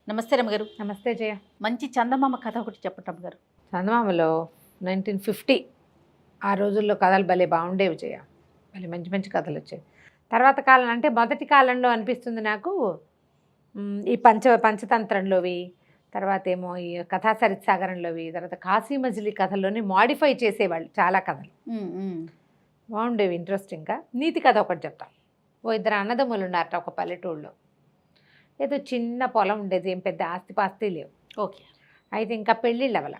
నమస్తే రమ్మగారు. నమస్తే జయ. మంచి చందమామ కథ ఒకటి చెప్పండి రమ్మగారు. చందమామలో 1950 ఆ రోజుల్లో కథలు భలే బాగుండేవి జయ. భలే మంచి మంచి కథలు వచ్చేవి. తర్వాత కాలం అంటే మొదటి కాలంలో అనిపిస్తుంది నాకు ఈ పంచతంత్రంలోవి, తర్వాత ఏమో ఈ కథా సరిత్సాగరంలోవి, తర్వాత కాశీ మజిలీ కథల్లోని మాడిఫై చేసేవాళ్ళు చాలా కథలు బాగుండేవి, ఇంట్రెస్టింగ్గా. నీతి కథ ఒకటి చెప్తాం. ఓ ఇద్దరు అన్నదమ్ములు ఉన్నారట ఒక పల్లెటూళ్ళలో. ఏదో చిన్న పొలం ఉండేది, ఏం పెద్ద ఆస్తిపాస్తి లేవు. ఓకే. అయితే ఇంకా పెళ్ళిళ్ళు అవ్వాల.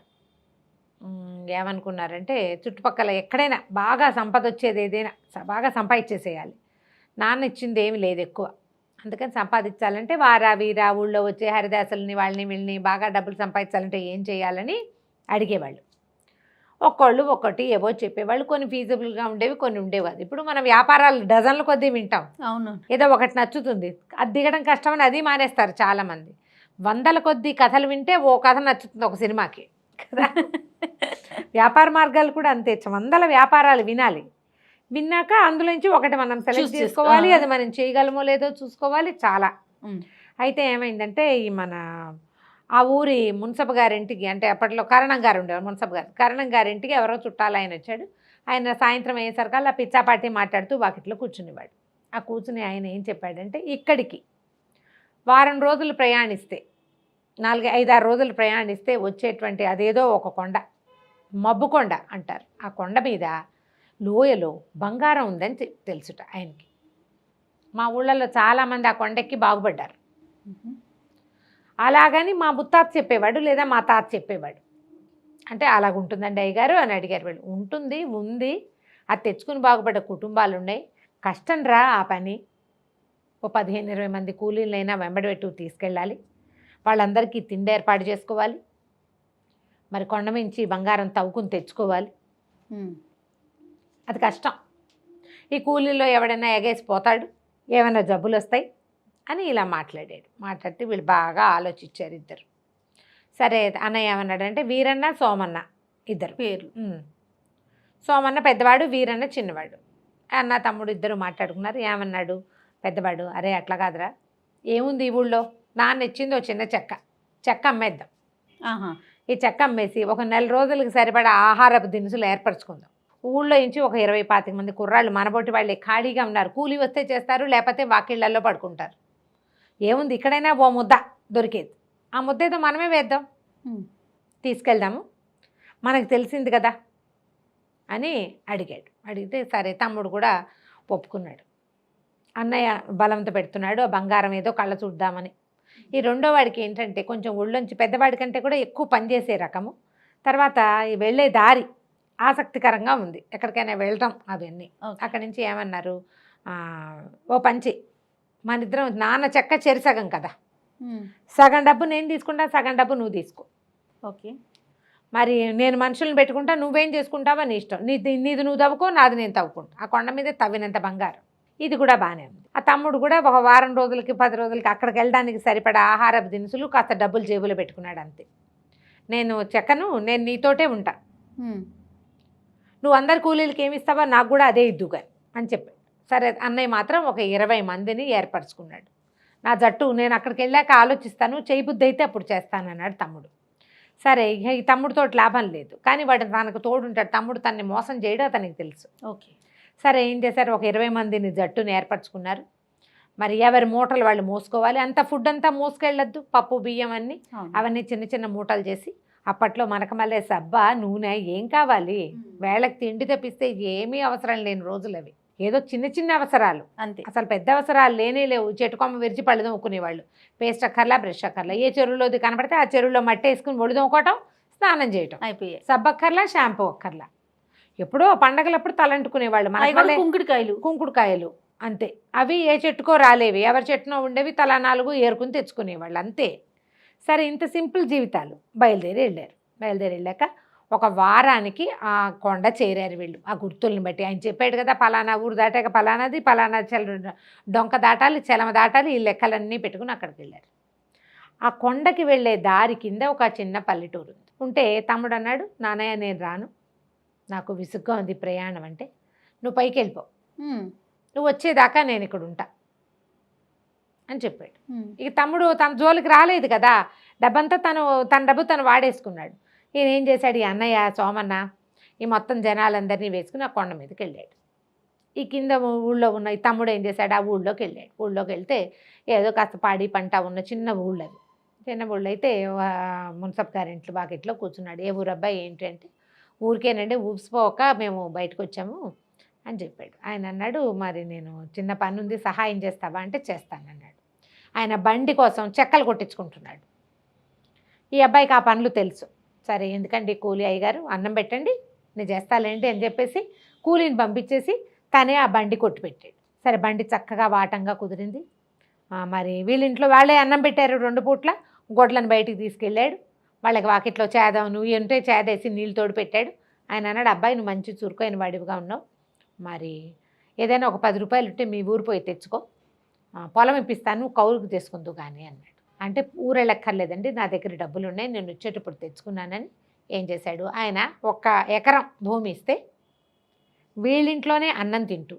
ఏమనుకున్నారంటే చుట్టుపక్కల ఎక్కడైనా బాగా సంపద వచ్చేది ఏదైనా బాగా సంపాదించేసేయాలి. నాన్న ఇచ్చింది ఏమి లేదు ఎక్కువ, అందుకని సంపాదించాలంటే వారా వీరా ఊళ్ళో వచ్చే హరిదాసుల్ని వాళ్ళని వీళ్ళని బాగా డబ్బులు సంపాదించాలంటే ఏం చేయాలని అడిగేవాళ్ళు. ఒక్కళ్ళు ఒక్కటి ఏవో చెప్పేవాళ్ళు. కొన్ని ఫీజిబుల్గా ఉండేవి, కొన్ని ఉండేవి. ఇప్పుడు మన వ్యాపారాలు డజన్ల కొద్దీ వింటాం. అవును. ఏదో ఒకటి నచ్చుతుంది, అది దిగడం కష్టమని అది మానేస్తారు చాలామంది. వందల కొద్దీ కథలు వింటే ఓ కథ నచ్చుతుంది ఒక సినిమాకి కదా. వ్యాపార మార్గాలు కూడా అంతే, వందల వ్యాపారాలు వినాలి. విన్నాక అందులోంచి ఒకటి మనం సెలెక్ట్ చేసుకోవాలి, అది మనం చేయగలమో లేదో చూసుకోవాలి చాలా. అయితే ఏమైందంటే ఈ మన ఆ ఊరి మున్సబ్ గారింటికి, అంటే అప్పట్లో కరణం గారు ఉండేవారు, మున్సబ్ గారు. కరణం గారింటికి ఎవరో చుట్టాలు ఆయన వచ్చాడు. ఆయన సాయంత్రం అయ్యేసరికల్లా పిచ్చాపాటి మాట్లాడుతూ వాకిట్లో కూర్చునేవాడు. ఆ కూర్చుని ఆయన ఏం చెప్పాడంటే, ఇక్కడికి వారం రోజులు ప్రయాణిస్తే, 4-5-6 రోజులు ప్రయాణిస్తే వచ్చేటువంటి అదేదో ఒక కొండ, మబ్బు కొండ అంటారు. ఆ కొండ మీద లోయలో బంగారం ఉందని తెలుసుట ఆయనకి. మా ఊళ్ళలో చాలామంది ఆ కొండెక్కి బాగుపడ్డారు. అలాగని మా ముత్తాత చెప్పేవాడు, లేదా మా తాత చెప్పేవాడు. అంటే అలాగుంటుందండి అయ్యగారు అని అడిగారు వాళ్ళు. ఉంటుంది, ఉంది. అది తెచ్చుకుని బాగుపడ్డ కుటుంబాలు ఉన్నాయి. కష్టం రా ఆ పని. ఓ 15-20 మంది కూలీలైనా వెంబడి పెట్టి తీసుకెళ్ళాలి, వాళ్ళందరికీ తిండి ఏర్పాటు చేసుకోవాలి, మరి కొండ మించి బంగారం తవ్వుకుని తెచ్చుకోవాలి. అది కష్టం. ఈ కూలీల్లో ఎవడైనా ఎగేసిపోతాడు, ఏమైనా జబ్బులు వస్తాయి అని ఇలా మాట్లాడాడు. మాట్లాడితే వీళ్ళు బాగా ఆలోచించారు ఇద్దరు. సరే అన్నయ్య ఏమన్నాడంటే, వీరన్న సోమన్న ఇద్దరు పేర్లు. సోమన్న పెద్దవాడు, వీరన్న చిన్నవాడు. అన్న తమ్ముడు ఇద్దరు మాట్లాడుకున్నారు. ఏమన్నాడు పెద్దవాడు, అరే అట్లా కాదురా, ఏముంది ఈ ఊళ్ళో, నాన్న ఇచ్చింది ఓ చిన్న చెక్క అమ్మేద్దాం. ఈ చెక్క అమ్మేసి ఒక 4 రోజులకి సరిపడా ఆహారపు దినుసులు ఏర్పరచుకుందాం. ఊళ్ళో నుంచి ఒక 20-25 మంది కుర్రాళ్ళు మనబోటి వాళ్ళే ఖాళీగా ఉన్నారు. కూలీ వస్తే చేస్తారు, లేకపోతే వాకిళ్లలో పడుకుంటారు. ఏముంది ఇక్కడైనా ఓ ముద్ద దొరికేది, ఆ ముద్దేదో మనమే వేద్దాం, తీసుకెళ్దాము, మనకు తెలిసింది కదా అని అడిగాడు. అడిగితే సరే తమ్ముడు కూడా ఒప్పుకున్నాడు. అన్నయ్య బలంతో పెడుతున్నాడు, ఆ బంగారం ఏదో కళ్ళ చూద్దామని. ఈ రెండో వాడికి ఏంటంటే కొంచెం ఒళ్ళొంచి పెద్దవాడి కంటే కూడా ఎక్కువ పనిచేసే రకము. తర్వాత వెళ్ళే దారి ఆసక్తికరంగా ఉంది, ఎక్కడికైనా వెళ్ళటం అవన్నీ. అక్కడి నుంచి ఏమన్నారు, ఓ పంచి మన ఇద్దరం, నాన్న చెక్క చెరిసగం కదా, సగం డబ్బు నేను తీసుకుంటా, సగం డబ్బు నువ్వు తీసుకో. ఓకే. మరి నేను మనుషులను పెట్టుకుంటా, నువ్వేం చేసుకుంటావో నీ ఇష్టం, నీది నువ్వు తవ్వుకో, నాది నేను తవ్వుకుంటా. ఆ కొండ మీద తవ్వినంత బంగారం. ఇది కూడా బాగానే ఉంది. ఆ తమ్ముడు కూడా ఒక వారం రోజులకి 10 రోజులకి అక్కడికి వెళ్ళడానికి సరిపడా ఆహారపు దినుసులు, కాస్త డబ్బులు జేబులో పెట్టుకున్నాడు అంతే. నేను చెక్కను, నేను నీతోటే ఉంటా, నువ్వు అందరు కూలీలకి ఏమి ఇస్తావో నాకు కూడా అదే ఇద్దుగా అని చెప్పాడు. సరే అన్నయ్య మాత్రం ఒక 20 మందిని ఏర్పరచుకున్నాడు. నా జట్టు నేను అక్కడికి వెళ్ళాక ఆలోచిస్తాను, చేయి బుద్ధి అయితే అప్పుడు చేస్తానన్నాడు తమ్ముడు. సరే ఈ తమ్ముడితో లాభం లేదు, కానీ వాడు తనకు తోడుంటాడు. తమ్ముడు తనని మోసం చేయడం అతనికి తెలుసు. ఓకే. సరే ఏం చేశారు, ఒక 20 మందిని జట్టుని ఏర్పరచుకున్నారు. మరి ఎవరి మూటలు వాళ్ళు మోసుకోవాలి, అంత ఫుడ్ అంతా మోసుకెళ్ళొద్దు, పప్పు బియ్యం అన్నీ అవన్నీ చిన్న చిన్న మూటలు చేసి. అప్పట్లో మనకు మళ్ళీ సబ్బా నూనె ఏం కావాలి, వేళకి తిండి తెప్పిస్తే ఏమీ అవసరం లేని రోజులు అవి. ఏదో చిన్న చిన్న అవసరాలు అంతే, అసలు పెద్ద అవసరాలు లేనే లేవు. చెట్టుకొమ్మ విరిచి పళ్ళు తోముకునేవాళ్ళు. పేస్ట్ అక్కర్లా, బ్రష్ అక్కర్లా. ఏ చెరువులోది కనపడితే ఆ చెరువులో మట్టి వేసుకుని ఒళ్ళు తోముకోవటం, స్నానం చేయటం అయిపోయాయి. సబ్బు అక్కర్లా, షాంపూ అక్కర్లా. ఎప్పుడో పండగలప్పుడు తలంటుకునేవాళ్ళు. మన కుంకుడుకాయలు అంతే, అవి ఏ చెట్టుకో రాలేవి, ఎవరి చెట్టునో ఉండేవి, తలా 4 ఏరుకుని తెచ్చుకునేవాళ్ళు అంతే. సరే ఇంత సింపుల్ జీవితాలు. బయలుదేరి వెళ్ళాక ఒక వారానికి ఆ కొండ చేరారు వీళ్ళు. ఆ గుర్తుల్ని బట్టి ఆయన చెప్పాడు కదా, పలానా ఊరు దాటాక పలానాది, పలానా డొంక దాటాలి, చెలమ దాటాలి, ఈ లెక్కలన్నీ పెట్టుకుని అక్కడికి వెళ్ళారు. ఆ కొండకి వెళ్ళే దారి కింద ఒక చిన్న పల్లెటూరు ఉంటే తమ్ముడు అన్నాడు, నాన్నయ్య నేను రాను, నాకు విసుగ్గా ఉంది ప్రయాణం అంటే, నువ్వు పైకి వెళ్ళిపో, నువ్వు వచ్చేదాకా నేను ఇక్కడ ఉంటా అని చెప్పాడు. ఇక తమ్ముడు తన జోలికి రాలేదు కదా, డబ్బంతా తన డబ్బు తను వాడేసుకున్నాడు. ఈయన ఏం చేశాడు, ఈ అన్నయ్య సోమన్న ఈ మొత్తం జనాలందరినీ వేసుకుని ఆ కొండ మీదకి వెళ్ళాడు. ఈ కింద ఊళ్ళో ఉన్న ఈ తమ్ముడు ఏం చేశాడు, ఆ ఊళ్ళోకి వెళ్ళాడు. ఊళ్ళోకి వెళ్తే ఏదో కాస్త పాడి పంట ఉన్న చిన్న ఊళ్ళు అది. చిన్న ఊళ్ళో అయితే మున్సబ్ గారింట్లో వాకిట్లో కూర్చున్నాడు. ఏ ఊరు అబ్బాయి ఏంటి అంటే, ఊరికేనండి ఊపిసిపోక మేము బయటకు వచ్చాము అని చెప్పాడు. ఆయన అన్నాడు, మరి నేను చిన్న పని ఉంది సహాయం చేస్తావా అంటే చేస్తానన్నాడు. ఆయన బండి కోసం చెక్కలు కొట్టించుకుంటున్నాడు. ఈ అబ్బాయికి ఆ పనులు తెలుసు. సరే ఎందుకండి కూలి అయ్యగారు అన్నం పెట్టండి నేను చేస్తాలేంటి అని చెప్పేసి కూలీని పంపించేసి తనే ఆ బండి కొట్టి పెట్టాడు. సరే బండి చక్కగా వాటంగా కుదిరింది. మరి వీళ్ళింట్లో వాళ్ళే అన్నం పెట్టారు 2 పూట్ల. గొడ్లను బయటికి తీసుకెళ్ళాడు. వాళ్ళకి వాకిట్లో చేదాం నువ్వు ఉంటే చేదేసి నీళ్ళు తోడు పెట్టాడు. ఆయన అన్నాడు, అబ్బాయి నువ్వు మంచి చురుకైన వాడివిగా ఉన్నావు, మరి ఏదైనా ఒక 10 రూపాయలు ఉంటే మీ ఊరు పోయి తెచ్చుకో, పొలం ఇప్పిస్తాను కౌలుకు చేసుకుందు కానీ అన్నాడు. అంటే ఊరెళ్ళక్కర్లేదండి నా దగ్గర డబ్బులు ఉన్నాయి నేను వచ్చేటప్పుడు తెచ్చుకున్నానని ఏం చేశాడు, ఆయన 1 ఎకరం భూమి ఇస్తే వీళ్ళింట్లోనే అన్నం తింటూ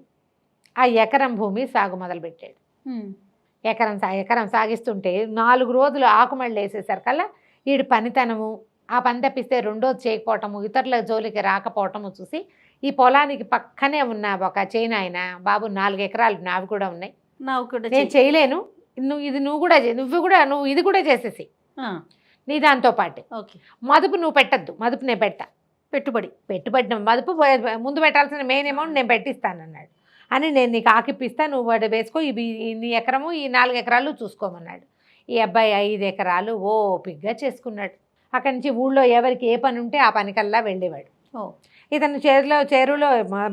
ఆ ఎకరం భూమి సాగు మొదలుపెట్టాడు. ఎకరం సాగిస్తుంటే 4 రోజులు ఆకుమళ్ళు వేసేసరికల్లా వీడి పనితనము, ఆ పని తప్పిస్తే రెండోది చేయకపోవటము, ఇతరుల జోలికి రాకపోవటము చూసి ఈ పొలానికి పక్కనే ఉన్న ఒక చైనా ఆయన, బాబు 4 ఎకరాలు నావి కూడా ఉన్నాయి, నేను చేయలేను, నువ్వు ఇది కూడా చేసేసి నీ దాంతో పాటే మదుపు నువ్వు పెట్టద్దు, మదుపు నేను పెట్టా, పెట్టుబడి మదుపు ముందు పెట్టాల్సిన మెయిన్ అమౌంట్ నేను పెట్టిస్తానన్నాడు. అని నేను నీకు ఆకిపిస్తా, నువ్వు వాడు వేసుకో, ఇవి నీ ఎకరము ఈ 4 ఎకరాలు చూసుకోమన్నాడు. ఈ అబ్బాయి 5 ఎకరాలు ఓపిగ్గా చేసుకున్నాడు. అక్కడి నుంచి ఊళ్ళో ఎవరికి ఏ పని ఉంటే ఆ పనికల్లా వెళ్ళేవాడు. ఇతను చెరువులో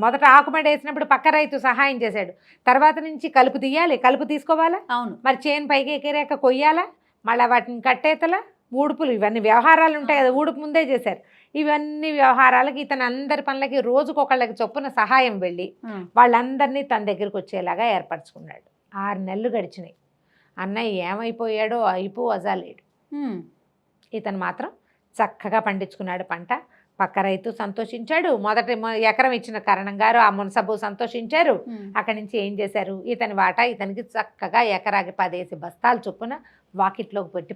మొదట ఆకుమడి వేసినప్పుడు పక్క రైతు సహాయం చేశాడు. తర్వాత నుంచి కలుపు తీయాలి, కలుపు తీసుకోవాలా, అవును, మరి చేను పైకి ఎగిరాక కొయ్యాలా, మళ్ళీ వాటిని కట్టేతలా, ఊడుపులు, ఇవన్నీ వ్యవహారాలు ఉంటాయి కదా, ఊడుపు ముందే చేశారు. ఇవన్నీ వ్యవహారాలకి ఇతను అందరి పనులకి రోజుకొకళ్ళకి చొప్పున సహాయం వెళ్ళి వాళ్ళందరినీ తన దగ్గరికి వచ్చేలాగా ఏర్పరచుకున్నాడు. 6 నెలలు గడిచినాయి. అన్నయ్య ఏమైపోయాడో అజాలేడు. ఇతను మాత్రం చక్కగా పండించుకున్నాడు పంట. పక్క రైతు సంతోషించాడు, మొదటి ఎకరం ఇచ్చిన కరణం గారు ఆ మున్సబు సంతోషించారు. అక్కడి నుంచి ఏం చేశారు, ఇతని వాటా ఇతనికి చక్కగా ఎకరాకి 10 బస్తాలు చొప్పున వాకిట్లోకి పెట్టి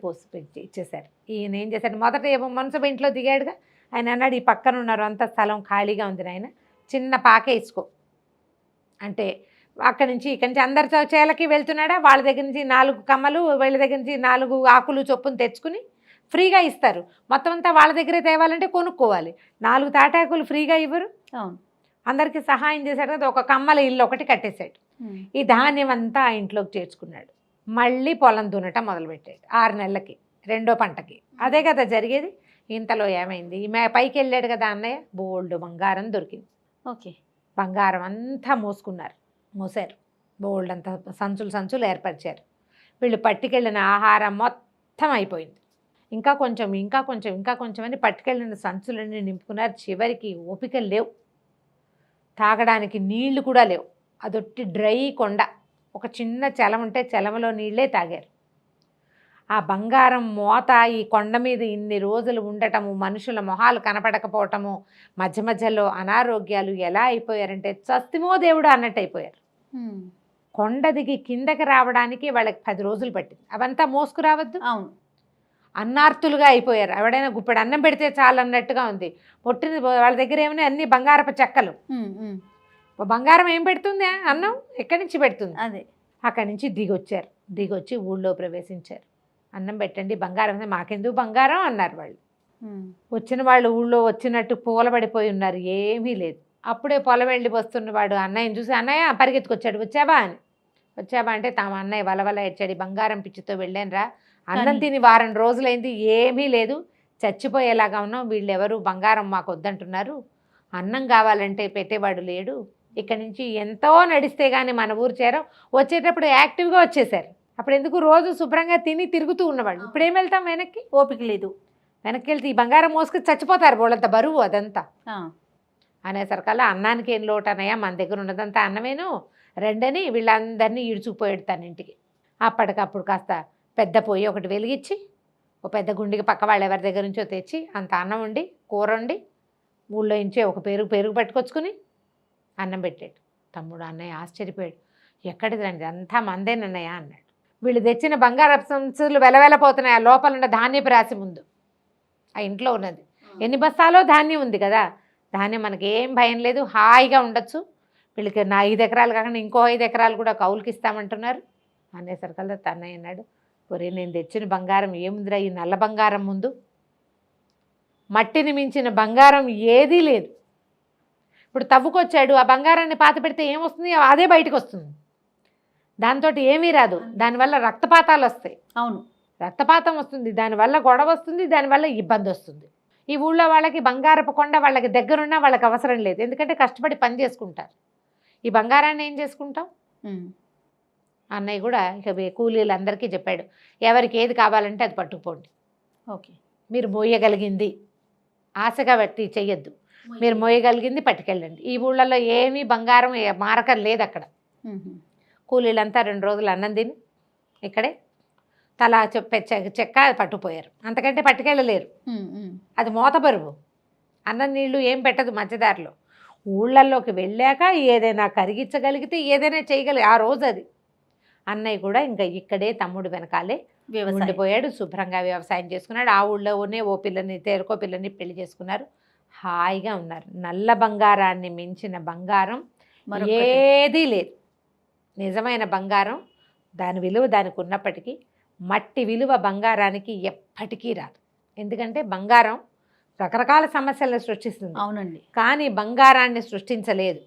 ఇచ్చేశారు. ఈయన ఏం చేశాడు, మొదట ఏమో మున్సబు ఇంట్లో దిగాడుగా, ఆయన అన్నాడు, ఈ పక్కన ఉన్నారు అంత స్థలం ఖాళీగా ఉంది నాయన, చిన్న పాకే ఇసుకో అంటే అక్కడి నుంచి ఇక్కడి నుంచి అందరి చేలకి వెళ్తున్నాడా, వాళ్ళ దగ్గర నుంచి 4 కమ్మలు, వీళ్ళ దగ్గర నుంచి 4 ఆకులు చొప్పున తెచ్చుకుని ఫ్రీగా ఇస్తారు. మొత్తం అంతా వాళ్ళ దగ్గరే తేవాలంటే కొనుక్కోవాలి. 4 తాటాకులు ఫ్రీగా ఇవ్వరు. అవును, అందరికీ సహాయం చేశాడు కదా. ఒక కమ్మల ఇల్లు ఒకటి కట్టేశాడు. ఈ ధాన్యం అంతా ఆ ఇంట్లోకి చేర్చుకున్నాడు. మళ్ళీ పొలం దున్నటం మొదలుపెట్టాడు. 6 నెలలకి 2వ పంటకి. అదే కదా జరిగేది. ఇంతలో ఏమైంది, పైకి వెళ్ళాడు కదా అన్నయ్య, బోల్డ్ బంగారం దొరికింది. ఓకే, బంగారం అంతా మోసారు, బోల్డ్ అంతా సంచులు ఏర్పరిచారు. వీళ్ళు పట్టుకెళ్ళిన ఆహారం మొత్తం అయిపోయింది. ఇంకా కొంచెం అని పట్టుకెళ్ళిన సంచులన్నీ నింపుకున్నారు. చివరికి ఓపిక లేవు, తాగడానికి నీళ్లు కూడా లేవు. అదొట్టి డ్రై కొండ, ఒక చిన్న చలం ఉంటే చలమలో నీళ్ళే తాగారు. ఆ బంగారం మోత ఈ కొండ మీద ఇన్ని రోజులు ఉండటము, మనుషుల మొహాలు కనపడకపోవటము, మధ్యలో అనారోగ్యాలు ఎలా అయిపోయారంటే చస్తిమో దేవుడు అన్నట్టు అయిపోయారు. కొండ దిగి కిందకి రావడానికి వాళ్ళకి 10 రోజులు పట్టింది. అవంతా మోసుకురావద్దు, అవును, అన్నార్తులుగా అయిపోయారు. ఎవడైనా గుప్పెడు అన్నం పెడితే చాలు అన్నట్టుగా ఉంది. పొట్టిన వాళ్ళ దగ్గర ఏమైనా అన్ని బంగారపు చెక్కలు. బంగారం ఏం పెడుతుంది, అన్నం ఎక్కడి నుంచి పెడుతుంది. అదే అక్కడి నుంచి దిగొచ్చి ఊళ్ళో ప్రవేశించారు. అన్నం పెట్టండి, బంగారం మాకెందుకు బంగారం అన్నారు వాళ్ళు. వచ్చిన వాళ్ళు ఊళ్ళో వచ్చినట్టు పూలబడిపోయి ఉన్నారు, ఏమీ లేదు. అప్పుడే పొలం వెళ్ళి వస్తున్నవాడు అన్నయ్యని చూసి, అన్నయ్య పరిగెత్తుకొచ్చాడు, వచ్చావా అంటే తమ అన్నయ్య వలవల ఏడ్చాడు, బంగారం పిచ్చితో వెళ్ళానురా, అన్నం తిని 1 వారం రోజులైంది, ఏమీ లేదు, చచ్చిపోయేలాగా ఉన్నాం, వీళ్ళెవరు బంగారం మాకు వద్దంటున్నారు, అన్నం కావాలంటే పెట్టేవాడు లేడు, ఇక్కడి నుంచి ఎంతో నడిస్తే కానీ మన ఊరు చేరం, వచ్చేటప్పుడు యాక్టివ్గా వచ్చేసారు. అప్పుడు ఎందుకు రోజు శుభ్రంగా తిని తిరుగుతూ ఉన్నవాళ్ళు. ఇప్పుడు ఏం వెళ్తాం, వెనక్కి ఓపిక లేదు, వెనక్కి వెళ్తే ఈ బంగారం మోసుకు చచ్చిపోతారు, వాళ్ళంత బరువు అదంతా అనేసరికల్లా అన్నానికి ఏం లోటు అన్నయ్య, మన దగ్గర ఉన్నదంతా అన్నమేను, రెండని వీళ్ళందరినీ ఈడ్చుకుపోయాడు తన ఇంటికి. అప్పటికప్పుడు కాస్త పెద్ద పొయ్యి ఒకటి వెలిగించి, ఒక పెద్ద గుండికి పక్క వాళ్ళు ఎవరి దగ్గర నుంచో తెచ్చి అంత అన్నం వండి, కూర వండి, ఊళ్ళో ఇంచే ఒక పెరుగు పట్టుకొచ్చుకుని అన్నం పెట్టాడు. తమ్ముడు అన్నయ్య ఆశ్చర్యపోయాడు, ఎక్కడిది రండి, అంతా మందేనన్నయ్య అన్నాడు. వీళ్ళు తెచ్చిన బంగారపు సంచులు వెలవెలపోతున్నాయి ఆ లోపల ఉన్న ధాన్యపు రాశి ముందు. ఆ ఇంట్లో ఉన్నది ఎన్ని బస్తాలో ధాన్యం ఉంది కదా, ధాన్యం మనకి ఏం భయం లేదు, హాయిగా ఉండొచ్చు. వీళ్ళకి నా 5 ఎకరాలు కాకుండా ఇంకో 5 ఎకరాలు కూడా కౌలుకి ఇస్తామంటున్నారు అనేసరికల్లా తన్నయ్య అన్నాడు, ఒరే నేను తెచ్చిన బంగారం ఏముందిరా ఈ నల్ల బంగారం ముందు, మట్టిని మించిన బంగారం ఏదీ లేదు. ఇప్పుడు తవ్వుకొచ్చాడు, ఆ బంగారాన్ని పాత పెడితే ఏమొస్తుంది, అదే బయటకు వస్తుంది, దాంతో ఏమీ రాదు, దానివల్ల రక్తపాతాలు వస్తాయి. అవును, రక్తపాతం వస్తుంది, దానివల్ల గొడవ వస్తుంది, దానివల్ల ఇబ్బంది వస్తుంది. ఈ ఊళ్ళో వాళ్ళకి బంగారపు కొండ వాళ్ళకి దగ్గరున్నా వాళ్ళకి అవసరం లేదు, ఎందుకంటే కష్టపడి పని చేసుకుంటారు. ఈ బంగారాన్ని ఏం చేసుకుంటాం. అన్నయ్య కూడా ఇక కూలీలందరికీ చెప్పాడు, ఎవరికి ఏది కావాలంటే అది పట్టుకుపోండి, ఓకే మీరు మోయగలిగింది ఆశగా పెట్టి చెయ్యొద్దు, మీరు మోయగలిగింది పట్టుకెళ్ళండి. ఈ ఊళ్ళల్లో ఏమీ బంగారం మారకం లేదు అక్కడ. కూలీలంతా 2 రోజులు అన్నం తిని ఇక్కడే తలా చెక్క పట్టుకుపోయారు, అంతకంటే పట్టుకెళ్ళలేరు. అది మోత బరువు, అన్నం నీళ్ళు ఏం పెట్టదు మధ్యదారిలో. ఊళ్ళల్లోకి వెళ్ళాక ఏదైనా కరిగించగలిగితే ఏదైనా చేయగలిగి ఆ రోజు అది. అన్నయ్య కూడా ఇంకా ఇక్కడే తమ్ముడు వెనకాలే ఉండిపోయాడు, శుభ్రంగా వ్యవసాయం చేసుకున్నాడు. ఆ ఊళ్ళోనే ఓ పిల్లని తేరుకో పిల్లని పెళ్లి చేసుకున్నారు, హాయిగా ఉన్నారు. నల్ల బంగారాన్ని మించిన బంగారం ఏదీ లేదు. నిజమైన బంగారం దాని విలువ దానికి ఉన్నప్పటికీ మట్టి విలువ బంగారానికి ఎప్పటికీ రాదు. ఎందుకంటే బంగారం రకరకాల సమస్యలను సృష్టిస్తుంది. అవునండి, కానీ బంగారాన్ని సృష్టించలేదు,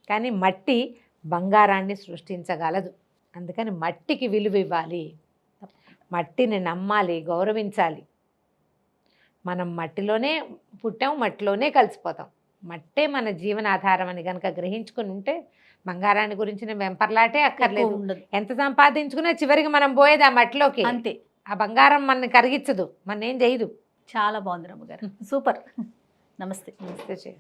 కానీ మట్టి బంగారాన్ని సృష్టించగలదు. అందుకని మట్టికి విలువ ఇవ్వాలి, మట్టిని నమ్మాలి, గౌరవించాలి. మనం మట్టిలోనే పుట్టాం, మట్టిలోనే కలిసిపోతాం, మట్టే మన జీవనాధారం అని కనుక గ్రహించుకుని ఉంటే బంగారాన్ని గురించిన వెంపర్లాటే అక్కర్లేదు. ఎంత సంపాదించుకున్నా చివరికి మనం పోయేది ఆ మట్టిలోకి, అంతే. ఆ బంగారం మనని కరిగించదు, మన ఏం చేయదు. చాలా బాగుంది రమ్మగారు, సూపర్. నమస్తే. నమస్తే.